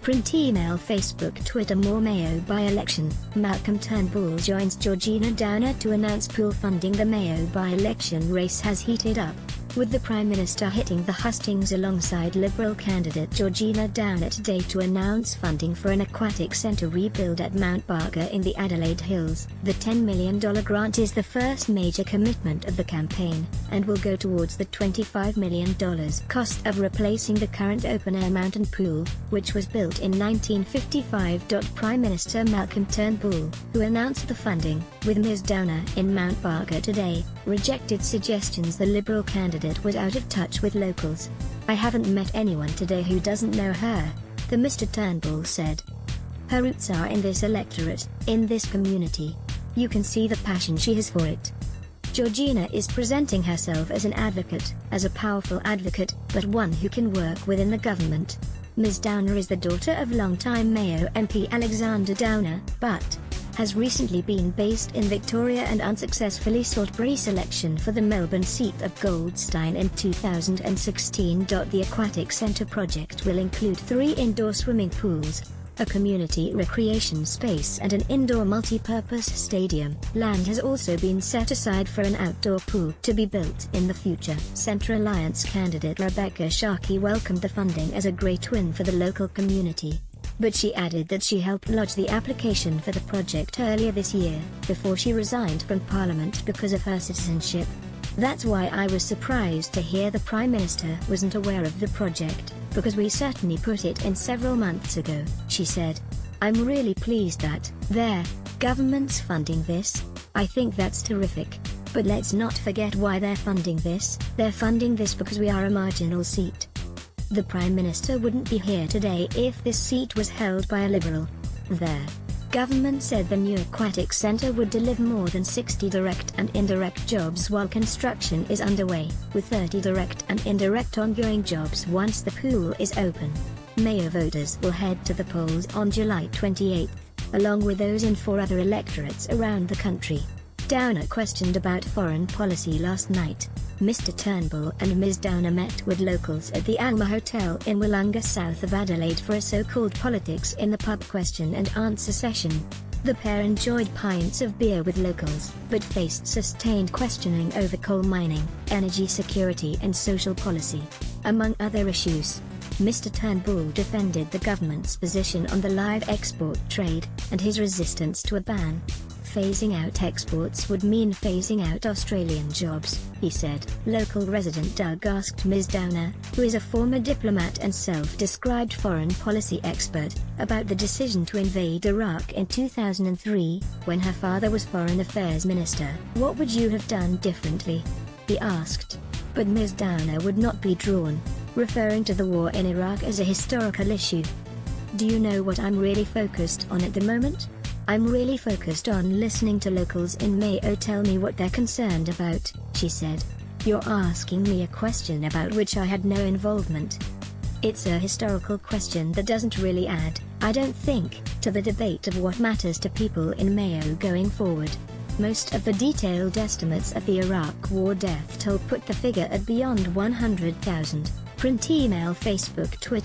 Print email Facebook Twitter more Mayo by-election, Malcolm Turnbull joins Georgina Downer to announce pool funding. The Mayo by-election race has heated up, with the Prime Minister hitting the hustings alongside Liberal candidate Georgina Downer today to announce funding for an aquatic centre rebuild at Mount Barker in the Adelaide Hills. The $10 million grant is the first major commitment of the campaign, and will go towards the $25 million cost of replacing the current open-air mountain pool, which was built in 1955. Prime Minister Malcolm Turnbull, who announced the funding, with Ms Downer in Mount Barker today, rejected suggestions the Liberal candidate was out of touch with locals. "I haven't met anyone today who doesn't know her," the Mr Turnbull said. "Her roots are in this electorate, in this community. You can see the passion she has for it." Georgina is presenting herself as an advocate, as a powerful advocate, but one who can work within the government. Ms Downer is the daughter of longtime Mayo MP Alexander Downer, but has recently been based in Victoria and unsuccessfully sought pre-selection for the Melbourne seat of Goldstein in 2016. The aquatic centre project will include 3 indoor swimming pools, a community recreation space and an indoor multi-purpose stadium. Land has also been set aside for an outdoor pool to be built in the future. Centre Alliance candidate Rebecca Sharkey welcomed the funding as a great win for the local community, but she added that she helped lodge the application for the project earlier this year, before she resigned from Parliament because of her citizenship. "That's why I was surprised to hear the Prime Minister wasn't aware of the project, because we certainly put it in several months ago," she said. "I'm really pleased that their government's funding this. I think that's terrific. But let's not forget why they're funding this. They're funding this because we are a marginal seat. The Prime Minister wouldn't be here today if this seat was held by a Liberal." Their government said the new aquatic centre would deliver more than 60 direct and indirect jobs while construction is underway, with 30 direct and indirect ongoing jobs once the pool is open. Mayo voters will head to the polls on July 28, along with those in 4 other electorates around the country. Downer questioned about foreign policy last night. Mr Turnbull and Ms Downer met with locals at the Alma Hotel in Willunga south of Adelaide for a so-called politics in the pub question and answer session. The pair enjoyed pints of beer with locals, but faced sustained questioning over coal mining, energy security and social policy, among other issues. Mr Turnbull defended the government's position on the live export trade, and his resistance to a ban. "Phasing out exports would mean phasing out Australian jobs," he said. Local resident Doug asked Ms Downer, who is a former diplomat and self-described foreign policy expert, about the decision to invade Iraq in 2003, when her father was Foreign Affairs Minister. "What would you have done differently?" he asked. But Ms Downer would not be drawn, referring to the war in Iraq as a historical issue. "Do you know what I'm really focused on at the moment? I'm really focused on listening to locals in Mayo tell me what they're concerned about," she said. "You're asking me a question about which I had no involvement. It's a historical question that doesn't really add, I don't think, to the debate of what matters to people in Mayo going forward." Most of the detailed estimates of the Iraq War death toll put the figure at beyond 100,000. Print email Facebook Twitter